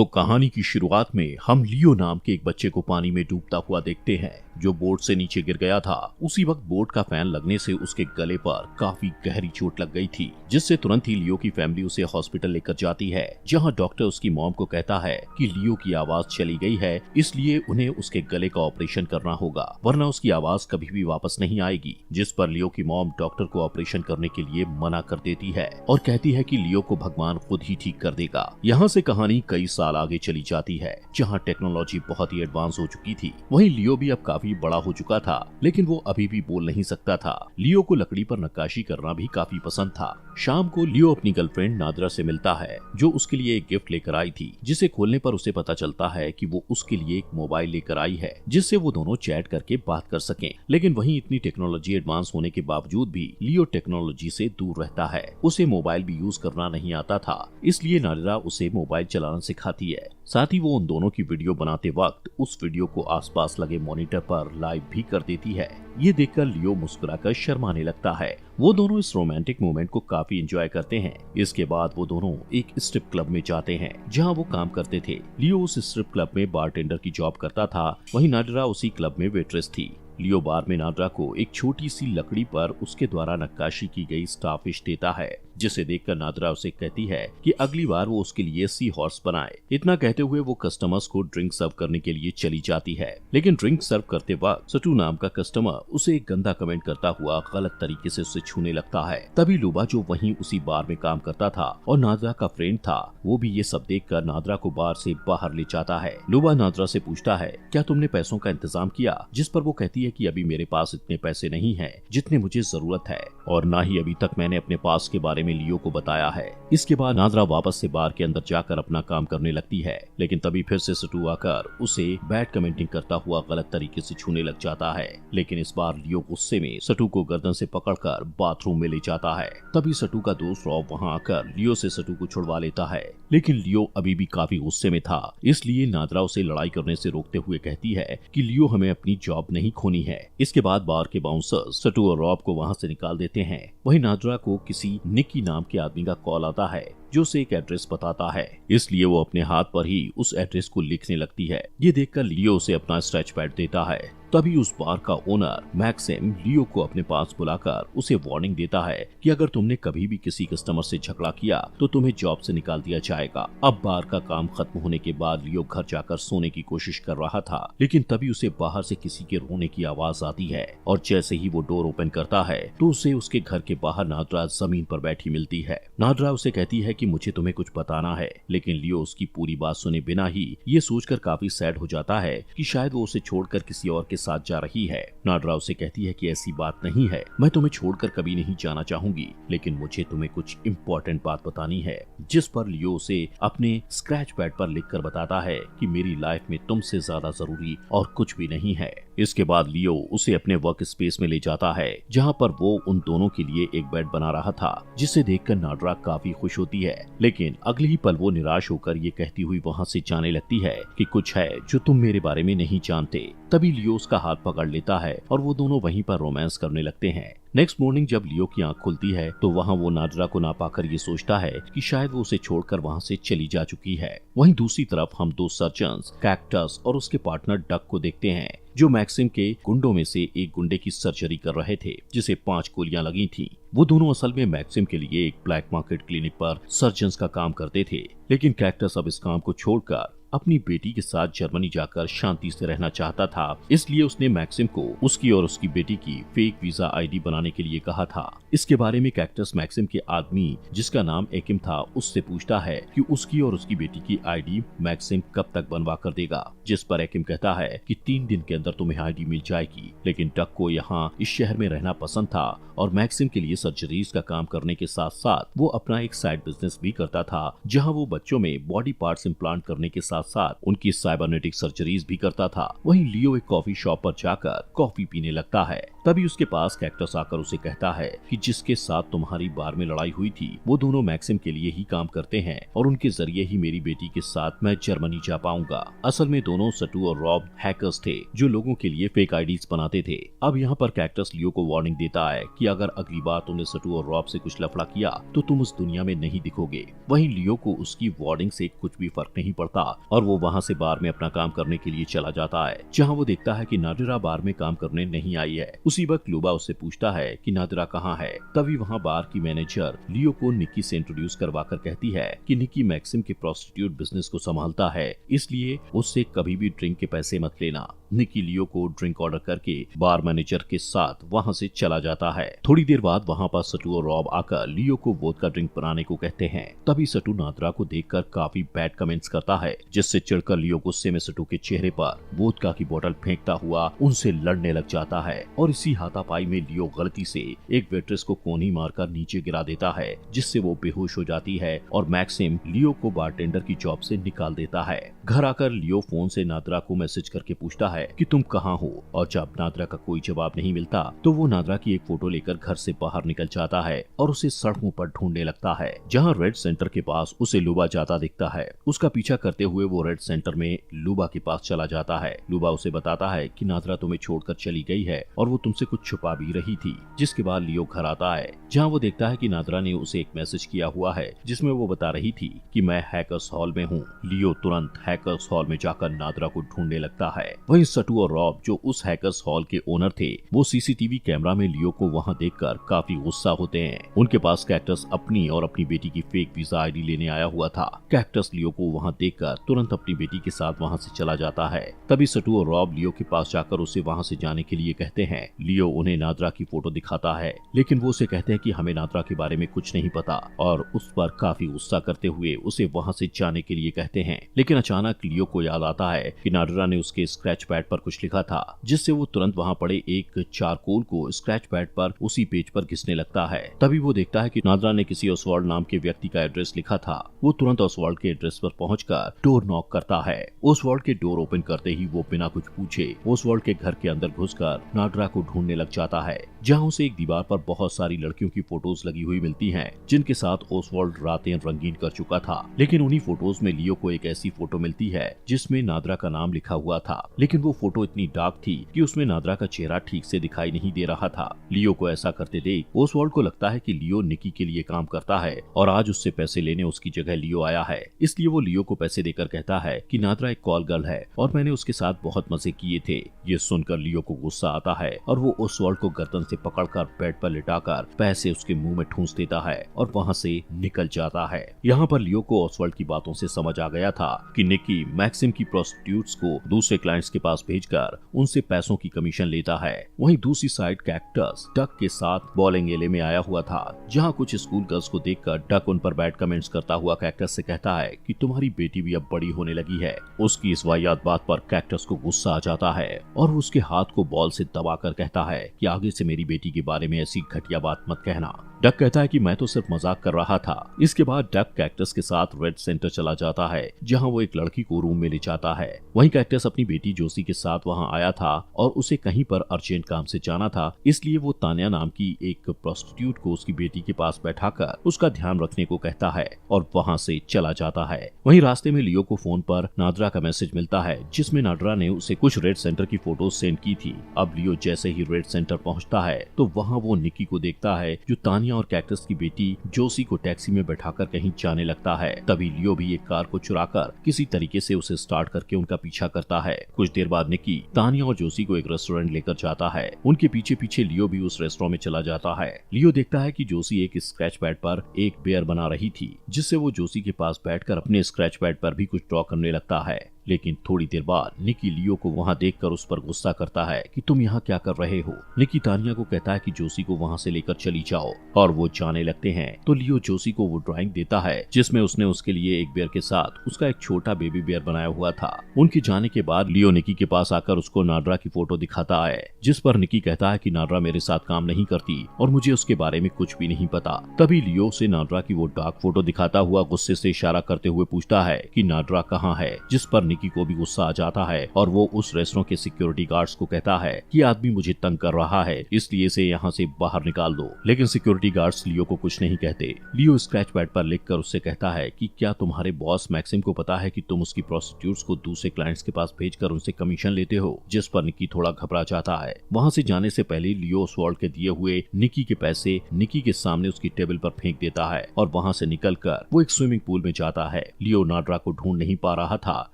तो कहानी की शुरुआत में हम लियो नाम के एक बच्चे को पानी में डूबता हुआ देखते हैं जो बोट से नीचे गिर गया था। उसी वक्त बोट का फैन लगने से उसके गले पर काफी गहरी चोट लग गई थी, जिससे तुरंत ही लियो की फैमिली उसे हॉस्पिटल लेकर जाती है, जहां डॉक्टर उसकी मॉम को कहता है कि लियो की आवाज चली गई है, इसलिए उन्हें उसके गले का ऑपरेशन करना होगा, वरना उसकी आवाज कभी भी वापस नहीं आएगी। जिस पर लियो की मॉम डॉक्टर को ऑपरेशन करने के लिए मना कर देती है और कहती है कि लियो को भगवान खुद ही ठीक कर देगा। यहाँ से कहानी कई साल आगे चली जाती है, जहाँ टेक्नोलॉजी बहुत ही एडवांस हो चुकी थी। वहीं लियो भी अब काफी बड़ा हो चुका था, लेकिन वो अभी भी बोल नहीं सकता था। लियो को लकड़ी पर नक्काशी करना भी काफी पसंद था। शाम को लियो अपनी गर्लफ्रेंड नादरा से मिलता है, जो उसके लिए एक गिफ्ट लेकर आई थी, जिसे खोलने पर उसे पता चलता है कि वो उसके लिए एक मोबाइल लेकर आई है, जिससे वो दोनों चैट करके बात कर सकें। लेकिन वहीं इतनी टेक्नोलॉजी एडवांस होने के बावजूद भी लियो टेक्नोलॉजी से दूर रहता है। उसे मोबाइल भी यूज करना नहीं आता था, इसलिए नादरा उसे मोबाइल चलाना सिखाती है। साथ ही वो उन दोनों की वीडियो बनाते वक्त उस वीडियो को आसपास लगे मॉनिटर पर लाइव भी कर देती है। ये देखकर लियो मुस्कुराकर शर्माने लगता है। वो दोनों इस रोमांटिक मोमेंट को काफी एंजॉय करते हैं। इसके बाद वो दोनों एक स्ट्रिप क्लब में जाते हैं, जहां वो काम करते थे। लियो उस स्ट्रिप क्लब में बारटेंडर की जॉब करता था, वहीं नादरा उसी क्लब में वेट्रेस थी। लियो बार में नादरा को एक छोटी सी लकड़ी पर उसके द्वारा नक्काशी की गई स्टारफिश देता है, जिसे देखकर नादरा उसे कहती है कि अगली बार वो उसके लिए सी हॉर्स बनाए। इतना कहते हुए वो कस्टमर्स को ड्रिंक सर्व करने के लिए चली जाती है, लेकिन ड्रिंक सर्व करते वक्त सटू नाम का कस्टमर उसे एक गंदा कमेंट करता हुआ गलत तरीके से उसे छूने लगता है। तभी लुबा, जो वहीं उसी बार में काम करता था और नादरा का फ्रेंड था, वो भी ये सब देखकर नादरा को बार से बाहर ले जाता है। लुबा नादरा से पूछता है, क्या तुमने पैसों का इंतजाम किया? जिस पर वो कहती है कि अभी मेरे पास इतने पैसे नहीं हैं जितने मुझे जरूरत है, और ना ही अभी तक मैंने अपने पास के बारे में लियो को बताया है। इसके बाद नादरा वापस से बार के अंदर जाकर अपना काम करने लगती है, लेकिन तभी फिर से सटू आकर उसे बैड कमेंटिंग करता हुआ गलत तरीके से छूने लग जाता है। लेकिन इस बार लियो गुस्से में सटू को गर्दन से पकड़कर बाथरूम में ले जाता है। तभी सटू का दोस्त रॉब वहां आकर लियो से सटू को छुड़वा लेता है, लेकिन लियो अभी भी काफी गुस्से में था, इसलिए नादरा उसे लड़ाई करने से रोकते हुए कहती है कि लियो, हमें अपनी जॉब नहीं खोनी है। इसके बाद बार के बाउंसर सटू और रॉब को वहां से निकाल देते हैं। वहीं नादरा को किसी निकी नाम के आदमी का कॉल आता है, जो उसे एक एड्रेस बताता है, इसलिए वो अपने हाथ पर ही उस एड्रेस को लिखने लगती है। ये देखकर लियो उसे अपना स्क्रैच पैड देता है। तभी उस बार का ओनर मैक्सिम लियो को अपने पास बुलाकर उसे वार्निंग देता है कि अगर तुमने कभी भी किसी कस्टमर से झगड़ा किया तो तुम्हें जॉब से निकाल दिया जाएगा। अब बार का काम खत्म होने के बाद लियो घर जाकर सोने की कोशिश कर रहा था, लेकिन तभी उसे बाहर से किसी के रोने की आवाज आती है, और जैसे ही वो डोर ओपन करता है तो उसे उसके घर के बाहर नादरा जमीन पर बैठी मिलती है। नादरा उसे कहती है कि मुझे तुम्हें कुछ बताना है, लेकिन लियो उसकी पूरी बात सुने बिना ही ये सोचकर काफी सैड हो जाता है कि शायद वो उसे छोड़कर किसी और के साथ जा रही है। नादरा उसे कहती है कि ऐसी बात नहीं है, मैं तुम्हें छोड़कर कभी नहीं जाना चाहूंगी, लेकिन मुझे तुम्हें कुछ इम्पोर्टेंट बात बतानी है। जिस पर लियो उसे अपने स्क्रैच पैड पर लिखकर बताता है कि मेरी लाइफ में तुमसे ज्यादा जरूरी और कुछ भी नहीं है। इसके बाद लियो उसे अपने वर्क स्पेस में ले जाता है, जहाँ पर वो उन दोनों के लिए एक बेड बना रहा था, जिसे देखकर नादरा काफी खुश होती है। लेकिन अगले ही पल वो निराश होकर ये कहती हुई वहाँ से जाने लगती है कि कुछ है जो तुम मेरे बारे में नहीं जानते। तभी लियो उसका हाथ पकड़ लेता है और वो दोनों वहीं पर रोमांस करने लगते हैं। नेक्स्ट मॉर्निंग जब लियो की आंख खुलती है तो वहाँ वो नादरा को ना पाकर ये सोचता है कि शायद वो उसे छोड़कर वहाँ से चली जा चुकी है। वहीं दूसरी तरफ हम दो सर्जन्स कैक्टस और उसके पार्टनर डक को देखते हैं, जो मैक्सिम के गुंडों में से एक गुंडे की सर्जरी कर रहे थे, जिसे 5 गोलियां लगी थी। वो दोनों असल में मैक्सिम के लिए एक ब्लैक मार्केट क्लिनिक पर सर्जन्स का काम करते थे, लेकिन कैक्टस अब इस काम को छोड़कर अपनी बेटी के साथ जर्मनी जाकर शांति से रहना चाहता था, इसलिए उसने मैक्सिम को उसकी और उसकी बेटी की फेक वीजा आईडी बनाने के लिए कहा था। इसके बारे में कैक्टस मैक्सिम के आदमी, जिसका नाम एकिम था, उससे पूछता है कि उसकी और उसकी बेटी की आईडी मैक्सिम कब तक बनवा कर देगा, जिस पर एकिम कहता है कि 3 दिन के अंदर तुम्हें आईडी मिल जाएगी। लेकिन डक को यहाँ इस शहर में रहना पसंद था और मैक्सिम के लिए सर्जरीज का काम करने के साथ साथ वो अपना एक साइड बिजनेस भी करता था, जहाँ वो बच्चों में बॉडी पार्ट्स इम्प्लांट करने के साथ साथ साथ उनकी साइबरनेटिक सर्जरीज भी करता था। वहीं लियो एक कॉफी शॉप पर जाकर कॉफी पीने लगता है। तभी उसके पास कैक्टस आकर उसे कहता है कि जिसके साथ तुम्हारी बार में लड़ाई हुई थी वो दोनों मैक्सिम के लिए ही काम करते हैं और उनके जरिए ही मेरी बेटी के साथ मैं जर्मनी जा पाऊंगा। असल में दोनों सटू और रॉब हैकर्स थे जो लोगों के लिए फेक आईडीज बनाते थे। अब यहाँ पर कैक्टस लियो को वार्निंग देता है कि अगर अगली बार तुमने सटू और रॉब से कुछ लफड़ा किया तो तुम उस दुनिया में नहीं दिखोगे। वहीं लियो को उसकी वार्निंग से कुछ भी फर्क नहीं पड़ता और वो वहाँ से बार में अपना काम करने के लिए चला जाता है, जहाँ वो देखता है कि नादिरा बार में काम करने नहीं आई है। उसी वक्त लुबा उससे पूछता है कि नादिरा कहाँ है। तभी वहाँ बार की मैनेजर लियो को निक्की से इंट्रोड्यूस करवाकर कहती है कि निक्की मैक्सिम के प्रोस्टिट्यूट बिजनेस को संभालता है, इसलिए उससे कभी भी ड्रिंक के पैसे मत लेना। निक्की लियो को ड्रिंक ऑर्डर करके बार मैनेजर के साथ वहाँ से चला जाता है। थोड़ी देर बाद वहाँ पर सटू और रॉब आकर लियो को वोदका ड्रिंक बनाने को कहते हैं। तभी सटू नादिरा को देखकर काफी बैड कमेंट्स करता है, जिससे चिढ़कर लियो गुस्से में सटू के चेहरे पर वोदका की बोतल फेंकता हुआ उनसे लड़ने लग जाता है और इसी हाथापाई में लियो गलती से एक वेट्रेस को कोनी मारकर नीचे गिरा देता है, जिससे वो बेहोश हो जाती है और मैक्सिम लियो को बारटेंडर की जॉब से निकाल देता है। घर आकर लियो फोन से नादिरा को मैसेज करके पूछता है कि तुम कहाँ हो, और जब नादिरा का कोई जवाब नहीं मिलता तो वो नादिरा की एक फोटो लेकर घर से बाहर निकल जाता है और उसे सड़कों पर ढूंढने लगता है। जहाँ रेड सेंटर के पास उसे लुबा जाता दिखता है। उसका पीछा करते हुए वो रेड सेंटर में लुबा के पास चला जाता है। लुबा उसे बताता है कि नादिरा तुम्हें छोड़कर चली गई है और वो तुमसे कुछ छुपा भी रही थी। जिसके बाद लियो घर आता है, जहाँ वो देखता है कि नादिरा ने उसे एक मैसेज किया हुआ है जिसमें वो बता रही थी कि मैं हैकर्स हॉल में हूँ। लियो तुरंत हैकर्स हॉल में जाकर नादिरा को ढूंढने लगता है। वहीं सटू और रॉब जो उस हैकर्स हॉल के ओनर थे वो सीसीटीवी कैमरा में लियो को वहाँ देखकर काफी गुस्सा होते हैं। उनके पास कैक्टस अपनी और अपनी बेटी की फेक वीजा आईडी लेने आया हुआ था। कैक्टस लियो को वहाँ देखकर तुरंत अपनी बेटी के साथ वहाँ से चला जाता है। तभी सटू और रॉब लियो के पास जाकर उसे वहाँ से जाने के लिए कहते हैं। लियो उन्हें नादिरा की फोटो दिखाता है, लेकिन वो उसे कहते हैं कि हमें नादिरा के बारे में कुछ नहीं पता और उस पर काफी गुस्सा करते हुए उसे वहाँ से जाने के लिए कहते हैं। लेकिन अचानक लियो को याद आता है कि नादिरा ने उसके स्क्रैच पैड पर कुछ लिखा था, जिससे वो तुरंत वहाँ पड़े एक चारकोल को स्क्रैच पैड पर उसी पेज पर घिसने लगता है। तभी वो देखता है कि नादिरा ने किसी ओसवाल्ड नाम के व्यक्ति का एड्रेस लिखा था। वो तुरंत ओसवाल्ड के एड्रेस पर पहुंचकर डोर नॉक करता है। ओसवाल्ड के डोर ओपन करते ही वो बिना कुछ पूछे ओसवाल्ड के घर के अंदर घुसकर नादिरा को ढूंढने लग जाता है, जहाँ उसे एक दीवार पर बहुत सारी लड़कियों की फोटोज लगी हुई मिलती हैं, जिनके साथ ओसवाल्ड रातें रंगीन कर चुका था। लेकिन उन्हीं फोटोज में लियो को एक ऐसी फोटो मिलती है जिसमें नादिरा का नाम लिखा हुआ था, लेकिन वो फोटो इतनी डार्क थी कि उसमें नादिरा का चेहरा ठीक से दिखाई नहीं दे रहा था। लियो को ऐसा करते देख ओसवाल्ड को लगता है कि लियो निकी के लिए काम करता है और आज उससे पैसे लेने उसकी जगह लियो आया है, इसलिए वो लियो को पैसे देकर कहता है कि नादिरा एक कॉल गर्ल है और मैंने उसके साथ बहुत मजे किए थे। ये सुनकर लियो को गुस्सा आता है और वो ओसवाल्ड को गर्दन से पकड़कर बेड पर लिटाकर पैसे उसके मुंह में ठूंस देता है और वहाँ से निकल जाता है। यहाँ पर लियो को ओसवाल्ड की बातों से समझ आ गया था कि निकी मैक्सिम की प्रोस्टिट्यूट्स को दूसरे क्लाइंट्स के पास भेजकर उनसे पैसों की कमीशन लेता है। वहीं दूसरी साइड कैक्टस डक के साथ बॉलिंग एले में आया हुआ था, जहाँ कुछ स्कूल गर्ल्स को देखकर डक उन पर बैड कमेंट्स करता हुआ कैक्टस से कहता है कि तुम्हारी बेटी भी अब बड़ी होने लगी है। उसकी इस वाहियात बात पर कैक्टस को गुस्सा आ जाता है और उसके हाथ को बॉल से दबाकर कहता है कि आगे से मेरी बेटी के बारे में ऐसी घटिया बात मत कहना। डक कहता है कि मैं तो सिर्फ मजाक कर रहा था। इसके बाद डक कैक्टस के साथ रेड सेंटर चला जाता है, जहां वो एक लड़की को रूम में ले जाता है। वहीं कैक्टस अपनी बेटी जोसी के साथ वहां आया था और उसे कहीं पर अर्जेंट काम से जाना था, इसलिए वो तान्या नाम की एक प्रोस्टिट्यूट को उसकी बेटी के पास बैठाकर उसका ध्यान रखने को कहता है और वहां से चला जाता है। वहीं रास्ते में लियो को फोन पर नादिरा का मैसेज मिलता है, जिसमें नादिरा ने उसे कुछ रेड सेंटर की फोटोज सेंड की थी। अब लियो जैसे ही रेड सेंटर पहुंचता है तो वहाँ वो निकी को देखता है, जो तान्या और कैक्टस की बेटी जोसी को टैक्सी में बैठाकर कहीं जाने लगता है। तभी लियो भी एक कार को चुराकर किसी तरीके से उसे स्टार्ट करके उनका पीछा करता है। कुछ देर बाद निकी तान्या और जोसी को एक रेस्टोरेंट लेकर जाता है। उनके पीछे पीछे लियो भी उस रेस्टोरेंट में चला जाता है। लियो देखता है कि जोसी एक स्क्रैच पैड पर एक बेयर बना रही थी, जिससे वो जोसी के पास बैठकर अपने स्क्रैच पैड पर भी कुछ ड्रॉ करने लगता है। लेकिन थोड़ी देर बाद निकी लियो को वहाँ देखकर उस पर गुस्सा करता है कि तुम यहाँ क्या कर रहे हो। निकी तानिया को कहता है कि जोशी को वहाँ से लेकर चली जाओ और वो जाने लगते हैं। तो लियो जोशी को वो ड्राइंग देता है जिसमें उसने उसके लिए एक बेयर के साथ उसका एक छोटा बेबी बेयर बनाया हुआ था। उनके जाने के बाद लियो निकी के पास आकर उसको नाड्रा की फोटो दिखाता है, जिस पर निकी कहता है कि नाड्रा मेरे साथ काम नहीं करती और मुझे उसके बारे में कुछ भी नहीं पता। तभी लियो से नाड्रा की वो डार्क फोटो दिखाता हुआ गुस्से से इशारा करते हुए पूछता है कि नाड्रा कहाँ है, जिस पर निकी को भी गुस्सा आ जाता है और वो उस रेस्टोरेंट के सिक्योरिटी गार्ड्स को कहता है कि आदमी मुझे तंग कर रहा है, इसलिए इसे यहाँ से बाहर निकाल दो। लेकिन सिक्योरिटी गार्ड्स लियो को कुछ नहीं कहते। लियो स्क्रैच पैड पर लिखकर उससे कहता है कि क्या तुम्हारे बॉस मैक्सिम को पता है कि तुम उसकी प्रोस्टिट्यूट्स को दूसरे क्लाइंट्स के पास भेजकर उनसे कमीशन लेते हो, जिस पर निकी थोड़ा घबरा जाता है। वहाँ से जाने से पहले लियो ऑसवाल्ड के दिए हुए निकी के पैसे निकी के सामने उसकी टेबल पर फेंक देता है और वहाँ से निकलकर वो एक स्विमिंग पूल में जाता है। लियो नाड्रा को ढूंढ नहीं पा रहा था,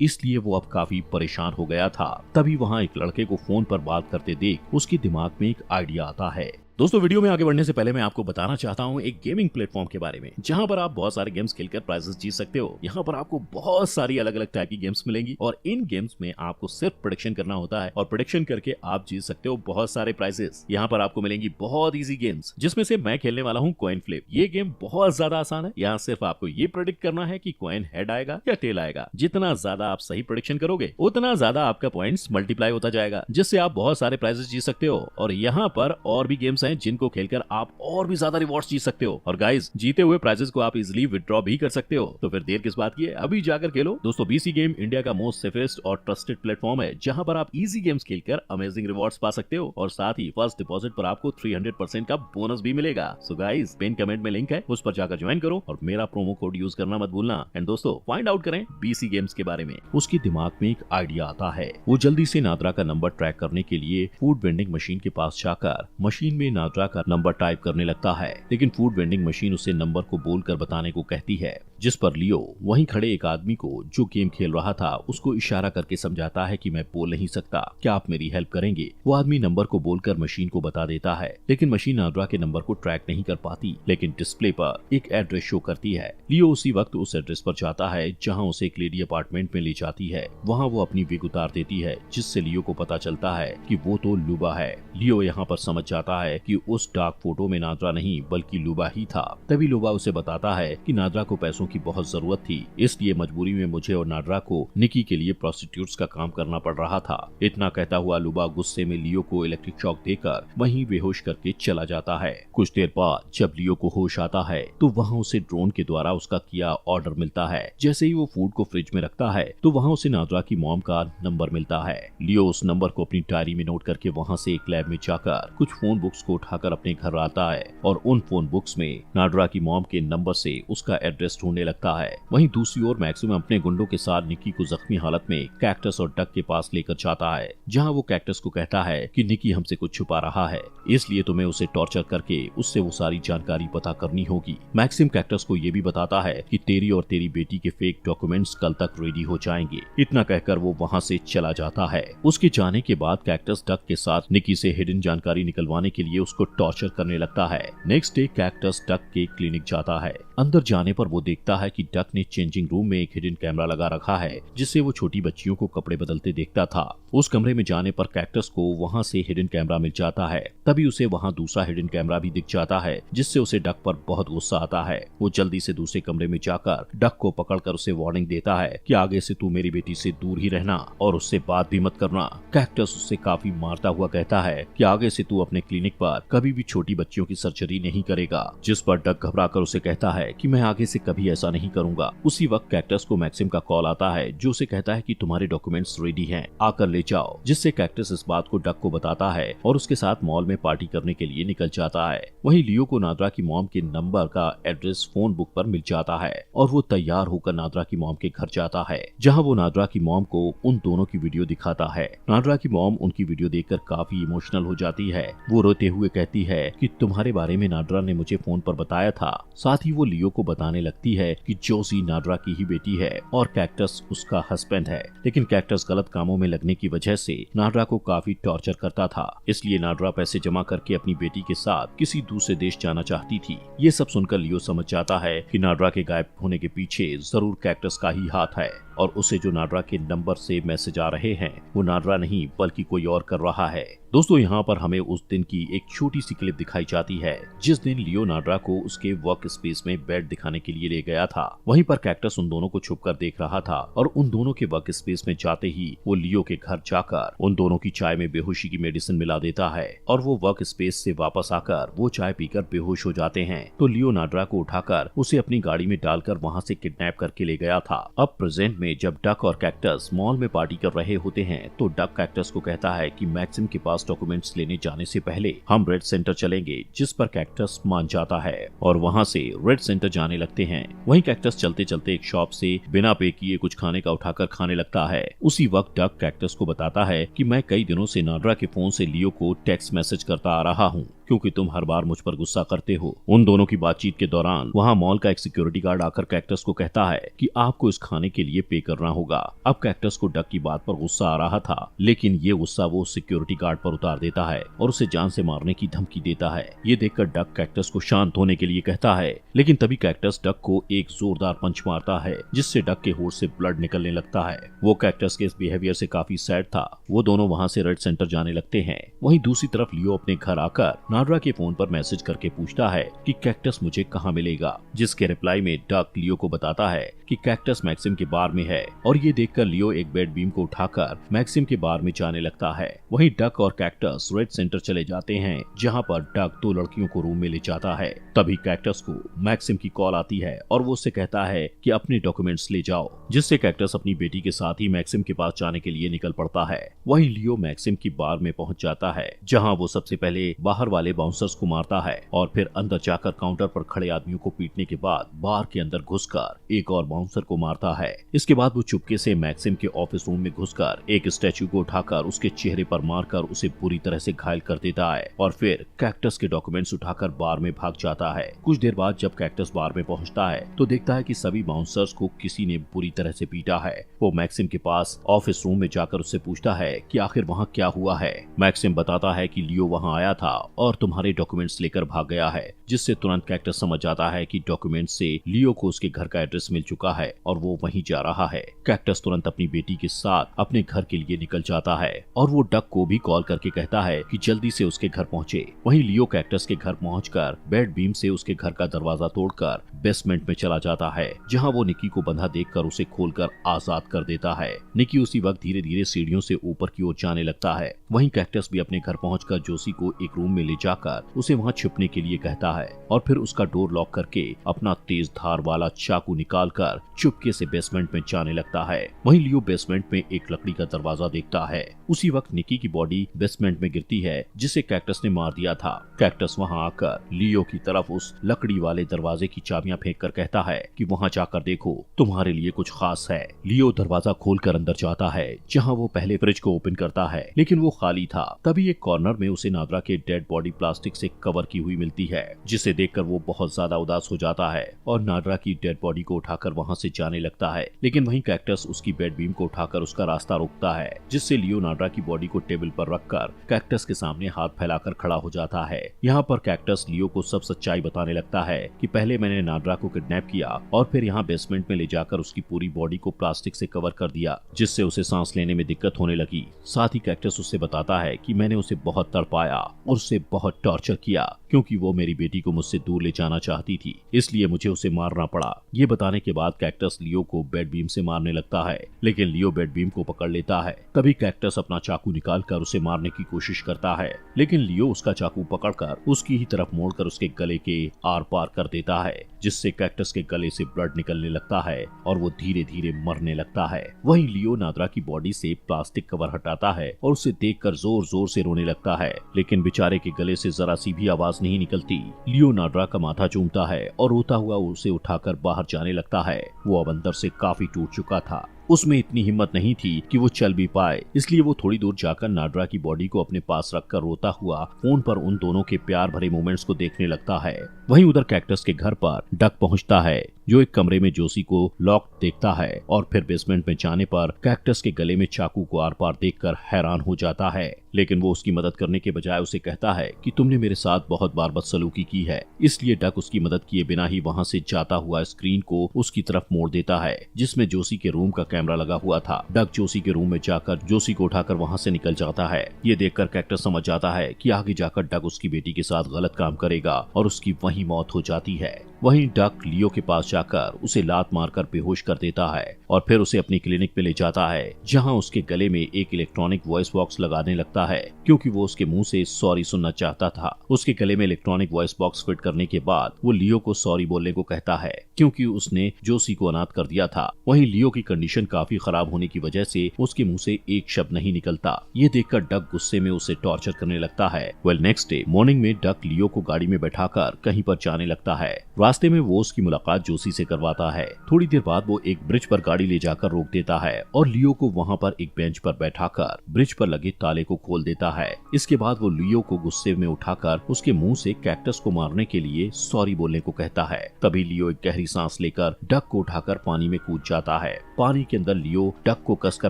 इसलिए वो अब काफी परेशान हो गया था। तभी वहाँ एक लड़के को फोन पर बात करते देख उसके दिमाग में एक आइडिया आता है। दोस्तों, वीडियो में आगे बढ़ने से पहले मैं आपको बताना चाहता हूँ एक गेमिंग प्लेटफॉर्म के बारे में, जहाँ पर आप बहुत सारे गेम्स खेलकर प्राइजेस जीत सकते हो। यहाँ पर आपको बहुत सारी अलग अलग टाइप की गेम्स मिलेंगी और इन गेम्स में आपको सिर्फ प्रेडिक्शन करना होता है और प्रेडिक्शन करके आप जीत सकते हो बहुत सारे प्राइजेस। यहाँ पर आपको मिलेंगी बहुत इजी गेम्स, जिसमें से मैं खेलने वाला हूँ कॉइन फ्लिप। ये गेम बहुत ज्यादा आसान है। यहाँ सिर्फ आपको ये प्रेडिक्ट करना है कि कॉइन हेड आएगा या टेल आएगा। जितना ज्यादा आप सही प्रेडिक्शन करोगे उतना ज्यादा आपका पॉइंट्स मल्टीप्लाई होता जाएगा, जिससे आप बहुत सारे प्राइजेस जीत सकते हो। और यहाँ पर और भी गेम्स हैं जिनको खेलकर आप और भी ज्यादा रिवॉर्ड्स जीत सकते हो। और गाइस, जीते हुए प्राइजेस को आप इजीली विथड्रॉ भी कर सकते हो। तो फिर देर किस बात की है, अभी जाकर खेलो। दोस्तों, बीसी गेम इंडिया का मोस्ट सेफेस्ट और ट्रस्टेड प्लेटफॉर्म है, जहां पर आप इजी गेम्स खेलकर अमेजिंग रिवॉर्ड्स पा सकते हो और साथ ही फर्स्ट डिपॉजिट पर आपको 300% का बोनस भी मिलेगा। सो गाइस, पिन कमेंट में लिंक है, उस पर जाकर ज्वाइन करो और मेरा प्रोमो कोड यूज करना मत भूलना। एंड दोस्तों, फाइंड आउट करें बीसी गेम्स के बारे में। उसके दिमाग में एक आइडिया आता है। वो जल्दी से नाड्रा का नंबर ट्रैक करने के लिए फूड वेंडिंग मशीन के पास जाकर मशीन में नाड्रा का नंबर टाइप करने लगता है, लेकिन फूड वेंडिंग मशीन उसे नंबर को बोलकर बताने को कहती है, जिस पर लियो वहीं खड़े एक आदमी को जो गेम खेल रहा था उसको इशारा करके समझाता है कि मैं बोल नहीं सकता, क्या आप मेरी हेल्प करेंगे। वो आदमी नंबर को बोलकर मशीन को बता देता है, लेकिन मशीन नाड्रा के नंबर को ट्रैक नहीं कर पाती, लेकिन डिस्प्ले पर एक एड्रेस शो करती है। लियो उसी वक्त उस एड्रेस पर जाता है जहाँ उसे एक लेडी अपार्टमेंट में ले जाती है। वहाँ वो अपनी विग उतार देती है, जिससे लियो को पता चलता है कि वो तो लुबा है। लियो यहाँ पर समझ जाता है कि उस डार्क फोटो में नाड्रा नहीं बल्कि लुबा ही था। तभी लुबा उसे बताता है कि नाड्रा को पैसों की बहुत जरूरत थी, इसलिए मजबूरी में मुझे और नाड्रा को निकी के लिए प्रोस्टिट्यूट्स का काम करना पड़ रहा था। इतना कहता हुआ लुबा गुस्से में लियो को इलेक्ट्रिक शॉक देकर वहीं बेहोश करके चला जाता है। कुछ देर बाद जब लियो को होश आता है तो वहाँ उसे ड्रोन के द्वारा उसका किया ऑर्डर मिलता है। जैसे ही वो फूड को फ्रिज में रखता है तो वहाँ उसे नाड्रा की मॉम का नंबर मिलता है। लियो उस नंबर को अपनी डायरी में नोट करके वहाँ से एक लैब में जाकर कुछ फोन बुक्स को उठाकर अपने घर आता है और उन फोन बुक्स में नाड्रा की मॉम के नंबर से उसका एड्रेस ढूंढने लगता है। वहीं दूसरी ओर मैक्सिम अपने गुंडों के साथ निकी को जख्मी हालत में कैक्टस और डक के पास लेकर जाता है, जहां वो कैक्टस को कहता है कि निकी हमसे कुछ छुपा रहा है, इसलिए तुम्हें उसे टॉर्चर करके उससे वो सारी जानकारी पता करनी होगी। मैक्सिम कैक्टस को ये भी बताता है कि तेरी और तेरी बेटी के फेक डॉक्यूमेंट्स कल तक रेडी हो जाएंगे। इतना कहकर वो वहाँ से चला जाता है। उसके जाने के बाद कैक्टस डक के साथ निकी से हिडन जानकारी निकलवाने के लिए उसको टॉर्चर करने लगता है। नेक्स्ट डे कैक्टस डक के क्लिनिक जाता है। अंदर जाने पर वो देखता है कि डक ने चेंजिंग रूम में एक हिडन कैमरा लगा रखा है, जिससे वो छोटी बच्चियों को कपड़े बदलते देखता था। उस कमरे में जाने पर कैक्टस को वहाँ से हिडन कैमरा मिल जाता है। तभी उसे वहाँ दूसरा हिडन कैमरा भी दिख जाता है, जिससे उसे डक पर बहुत गुस्सा आता है। वो जल्दी से दूसरे कमरे में जाकर डक को पकड़कर उसे वार्निंग देता है कि आगे से तू मेरी बेटी से दूर ही रहना और उससे बात भी मत करना। कैक्टस उससे काफी मारता हुआ कहता है कि आगे से तू अपने क्लिनिक पर कभी भी छोटी बच्चियों की सर्जरी नहीं करेगा, जिस पर डक घबराकर उसे कहता है कि मैं आगे से कभी ऐसा नहीं करूंगा। उसी वक्त कैक्टस को मैक्सिम का कॉल आता है, जो उसे कहता है कि तुम्हारे डॉक्यूमेंट्स रेडी हैं, आकर ले जाओ, जिससे कैक्टस इस बात को डक को बताता है और उसके साथ मॉल में पार्टी करने के लिए निकल जाता है। वहीं लियो को नाड्रा की मॉम के नंबर का एड्रेस फोन बुक पर मिल जाता है और वो तैयार होकर नाड्रा की मॉम के घर जाता है, जहाँ वो नाड्रा की मॉम को उन दोनों की वीडियो दिखाता है। नाड्रा की मॉम उनकी वीडियो देखकर काफी इमोशनल हो जाती है। वो रोते हुए कहती है कि तुम्हारे बारे में नाड्रा ने मुझे फोन पर बताया था। साथ ही वो लियो को बताने लगती है है कि जोसी नाड्रा की ही बेटी है और कैक्टस उसका हस्बैंड है, लेकिन कैक्टस गलत कामों में लगने की वजह से नाड्रा को काफी टॉर्चर करता था। इसलिए नाड्रा पैसे जमा करके अपनी बेटी के साथ किसी दूसरे देश जाना चाहती थी। ये सब सुनकर लियो समझ जाता है कि नाड्रा के गायब होने के पीछे जरूर कैक्टस का ही हाथ है और उसे जो नाड्रा के नंबर से मैसेज आ रहे हैं वो नाड्रा नहीं बल्कि कोई और कर रहा है। दोस्तों, यहाँ पर हमें उस दिन की एक छोटी सी क्लिप दिखाई जाती है जिस दिन लियो नाड्रा को उसके वर्क स्पेस में बेड दिखाने के लिए ले गया था। वहीं पर कैक्टस उन दोनों को छुपकर देख रहा था और उन दोनों के वर्क स्पेस में जाते ही वो लियो के घर जाकर उन दोनों की चाय में बेहोशी की मेडिसिन मिला देता है और वो वर्क स्पेस से वापस आकर वो चाय पीकर बेहोश हो जाते हैं। तो लियो नाड्रा को उठाकर उसे अपनी गाड़ी में डालकर वहाँ से किडनैप करके ले गया था। अब प्रेजेंट में जब डक और कैक्टस मॉल में पार्टी कर रहे होते हैं तो डक कैक्टस को कहता है कि मैक्सिम के पास डॉक्यूमेंट्स लेने जाने से पहले हम रेड सेंटर चलेंगे, जिस पर कैक्टस मान जाता है और वहाँ से रेड सेंटर जाने लगते हैं। वहीं कैक्टस चलते चलते एक शॉप से बिना पे किए कुछ खाने का उठाकर खाने लगता है। उसी वक्त डक कैक्टस को बताता है कि मैं कई दिनों से नाड्रा के फोन से लियो को टेक्स्ट मैसेज करता आ रहा हूँ क्योंकि तुम हर बार मुझ पर गुस्सा करते हो। उन दोनों की बातचीत के दौरान वहाँ मॉल का एक सिक्योरिटी गार्ड आकर कैक्टस को कहता है कि आपको इस खाने के लिए पे करना होगा। अब कैक्टस को डक की बात पर गुस्सा आ रहा था, लेकिन ये गुस्सा वो सिक्योरिटी गार्ड पर उतार देता है और उसे जान से मारने की धमकी देता है। ये देखकर डक कैक्टस को शांत होने के लिए कहता है, लेकिन तभी कैक्टस डक को एक जोरदार पंच मारता है जिससे डक के होठ से ब्लड निकलने लगता है। वो कैक्टस के इस बिहेवियर से काफी सैड था। वो दोनों वहाँ से रेड सेंटर जाने लगते हैं। वहीं दूसरी तरफ लियो अपने घर आकर नाड्रा के फोन पर मैसेज करके पूछता है कि कैक्टस मुझे कहाँ मिलेगा, जिसके रिप्लाई में डक लियो को बताता है कि कैक्टस मैक्सिम के बार में है और ये देखकर लियो एक बेड बीम को उठाकर मैक्सिम के बार में जाने लगता है। वहीं डक और कैक्टस रेड सेंटर चले जाते हैं जहाँ पर डक दो लड़कियों को रूम में ले जाता है। तभी कैक्टस को मैक्सिम की कॉल आती है और वो उससे कहता है कि अपने डॉक्यूमेंट्स ले जाओ, जिससे कैक्टस अपनी बेटी के साथ ही मैक्सिम के पास जाने के लिए निकल पड़ता है। वहीं लियो मैक्सिम की बार में पहुंच जाता है जहाँ वो सबसे पहले बाहर वाले बाउंसर्स को मारता है और फिर अंदर जाकर काउंटर पर खड़े आदमियों को पीटने के बाद बार के अंदर घुसकर एक और बाउंसर को मारता है। इसके बाद वो चुपके से मैक्सिम के ऑफिस रूम में घुसकर एक स्टैचू को उठाकर उसके चेहरे पर मारकर उसे बुरी तरह से घायल कर देता है और फिर कैक्टस के डॉक्यूमेंट्स उठाकर बार में भाग जाता है। कुछ देर बाद जब कैक्टस बार में पहुंचता है तो देखता है कि सभी बाउंसर्स को किसी ने बुरी तरह से पीटा है। वो मैक्सिम के पास ऑफिस रूम में जाकर उससे पूछता है कि आखिर वहाँ क्या हुआ है। मैक्सिम बताता है कि लियो वहाँ आया था और तुम्हारे डॉक्यूमेंट्स लेकर भाग गया है, जिससे तुरंत कैक्टस समझ जाता है कि डॉक्यूमेंट्स से लियो को उसके घर का एड्रेस मिल चुका है और वो वहीं जा रहा है। कैक्टस तुरंत अपनी बेटी के साथ अपने घर के लिए निकल जाता है और वो डक को भी कॉल करके कहता है कि जल्दी से उसके घर पहुंचे। वहीं लियो कैक्टस के घर पहुंचकर बेड बीम से उसके घर का दरवाजा तोड़कर बेसमेंट में चला जाता है, जहां वो निकी को बंधा देखकर उसे खोलकर आजाद कर देता है। निकी उसी वक्त धीरे धीरे सीढ़ियों से ऊपर की ओर जाने लगता है। वहीं कैक्टस भी अपने घर पहुंचकर जोसी को एक रूम में ले जाकर उसे वहां छुपने के लिए कहता है और फिर उसका डोर लॉक करके अपना तेज धार वाला चाकू निकालकर चुपके से बेसमेंट में जाने लगता है। वहीं लियो बेसमेंट में एक लकड़ी का दरवाजा देखता है। उसी वक्त निकी की बॉडी बेसमेंट में गिरती है जिसे कैक्टस ने मार दिया था। कैक्टस वहां आकर लियो की तरफ उस लकड़ी वाले दरवाजे की चाबियां फेंक कर कहता है कि वहां जाकर देखो, तुम्हारे लिए कुछ खास है। लियो दरवाजा खोलकर अंदर जाता है जहां वो पहले फ्रिज को ओपन करता है, लेकिन वो खाली था। तभी एक कॉर्नर में उसे नाड्रा के डेड बॉडी प्लास्टिक से कवर की हुई मिलती है, जिसे देखकर वो बहुत ज्यादा उदास हो जाता है और नाड्रा की डेड बॉडी को उठाकर वहां से जाने लगता है। लेकिन वहीं कैक्टस उसकी बेड बीम को उठाकर उसका रास्ता रोकता है, जिससे लियो नाड्रा की बॉडी को टेबल पर रखकर कैक्टस के सामने हाथ फैलाकर खड़ा हो जाता है। यहाँ पर कैक्टस लियो को सब सच्चाई बताने लगता है कि पहले मैंने नाड्रा को किडनैप किया और फिर यहाँ बेसमेंट में ले जाकर उसकी पूरी बॉडी को प्लास्टिक से कवर कर दिया, जिससे उसे सांस लेने में दिक्कत होने लगी। साथ ही कैक्टस उससे बताता है कि मैंने उसे बहुत तड़पाया और उसे बहुत टॉर्चर किया क्योंकि वो मेरी बेटी को मुझसे दूर ले जाना चाहती थी, इसलिए मुझे उसे मारना पड़ा। ये बताने के बाद कैक्टस लियो को बेड बीम से मारने लगता है, लेकिन लियो बेड बीम को पकड़ लेता है। तभी कैक्टस अपना चाकू निकालकर उसे मारने की कोशिश करता है, लेकिन लियो उसका चाकू पकड़कर उसकी ही तरफ मोड़कर उसके गले के आर पार कर देता है, जिससे कैक्टस के गले से ब्लड निकलने लगता है और वो धीरे धीरे मरने लगता है। वहीं लियो नाड्रा की बॉडी से प्लास्टिक कवर हटाता है और उसे देखकर जोर जोर से रोने लगता है, लेकिन बेचारे के गले से जरा सी भी आवाज नहीं निकलती। लियो नाड्रा का माथा चूमता है और रोता हुआ उसे उठाकर बाहर जाने लगता है। वो अब अंदर से काफी टूट चुका था। उसमें इतनी हिम्मत नहीं थी कि वो चल भी पाए, इसलिए वो थोड़ी दूर जाकर नाड्रा की बॉडी को अपने पास रखकर रोता हुआ फोन पर उन दोनों के प्यार भरे मोमेंट्स को देखने लगता है। वहीं उधर कैक्टस के घर पर डक पहुंचता है, जो एक कमरे में जोसी को लॉक देखता है और फिर बेसमेंट में जाने पर कैक्टस के गले में चाकू को आर पार देखकर हैरान हो जाता है। लेकिन वो उसकी मदद करने के बजाय उसे कहता है कि तुमने मेरे साथ बहुत बार बदसलूकी की है, इसलिए डक उसकी मदद किए बिना ही वहां से जाता हुआ स्क्रीन को उसकी तरफ मोड़ देता है जिसमें जोसी के रूम का कैमरा लगा हुआ था। डक जोसी के रूम में जाकर जोसी को उठाकर वहां से निकल जाता है। ये देखकर कैक्टस समझ जाता है कि आगे जाकर डक उसकी बेटी के साथ गलत काम करेगा और उसकी वहीं मौत हो जाती है। वहीं डक लियो के पास जाकर उसे लात मारकर बेहोश कर देता है और फिर उसे अपनी क्लिनिक पे ले जाता है, जहां उसके गले में एक इलेक्ट्रॉनिक वॉइस बॉक्स लगाने लगता है क्योंकि वो उसके मुंह से सॉरी सुनना चाहता था। उसके गले में इलेक्ट्रॉनिक वॉइस बॉक्स फिट करने के बाद वो लियो को सॉरी बोलने को कहता है क्योंकि उसने जोसी को अनाथ कर दिया था। वहीं लियो की कंडीशन काफी खराब होने की वजह से उसके मुंह से एक शब्द नहीं निकलता। ये देखकर डक गुस्से में उसे टॉर्चर करने लगता है। नेक्स्ट डे मॉर्निंग में डक लियो को गाड़ी में बैठाकर कहीं पर जाने लगता है। रास्ते में वो उसकी मुलाकात जोसी से करवाता है। थोड़ी देर बाद वो एक ब्रिज पर गाड़ी ले जाकर रोक देता है और लियो को वहाँ पर एक बेंच पर बैठाकर ब्रिज पर लगे ताले को खोल देता है। इसके बाद वो लियो को गुस्से में उठाकर उसके मुंह से कैक्टस को मारने के लिए सॉरी बोलने को कहता है। तभी लियो एक गहरी सांस लेकर डक को उठाकर पानी में कूद जाता है। पानी के अंदर लियो डक को कसकर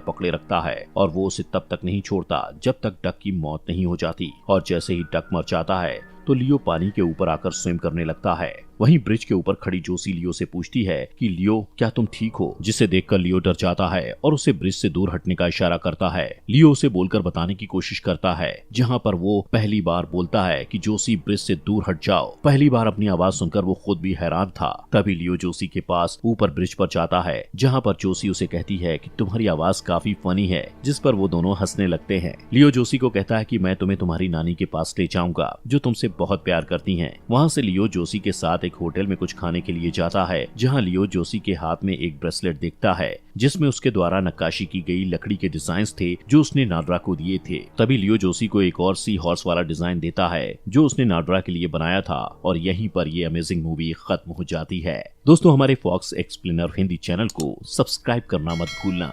पकड़े रखता है और वो उसे तब तक नहीं छोड़ता जब तक डक की मौत नहीं हो जाती। और जैसे ही डक मर जाता है तो लियो पानी के ऊपर आकर स्विम करने लगता है। वहीं ब्रिज के ऊपर खड़ी जोसी लियो से पूछती है कि लियो क्या तुम ठीक हो, जिसे देखकर लियो डर जाता है और उसे ब्रिज से दूर हटने का इशारा करता है। लियो उसे बोलकर बताने की कोशिश करता है, जहां पर वो पहली बार बोलता है कि जोसी ब्रिज से दूर हट जाओ। पहली बार अपनी आवाज सुनकर वो खुद भी हैरान था। तभी लियो जोसी के पास ऊपर ब्रिज पर जाता है, जहाँ पर जोसी उसे कहती है कि तुम्हारी आवाज काफी फनी है, जिस पर वो दोनों हंसने लगते हैं। लियो जोसी को कहता है कि मैं तुम्हें तुम्हारी नानी के पास ले जाऊंगा, जो तुमसे बहुत प्यार करती हैं। वहाँ से लियो जोसी के साथ एक होटल में कुछ खाने के लिए जाता है, जहाँ लियो जोसी के हाथ में एक ब्रेसलेट देखता है जिसमें उसके द्वारा नक्काशी की गई लकड़ी के डिजाइन्स थे जो उसने नाड्रा को दिए थे। तभी लियो जोसी को एक और सी हॉर्स वाला डिजाइन देता है जो उसने नाड्रा के लिए बनाया था और यहीं पर ये अमेजिंग मूवी खत्म हो जाती है। दोस्तों, हमारे फॉक्स एक्सप्लेनर हिंदी चैनल को सब्सक्राइब करना मत भूलना।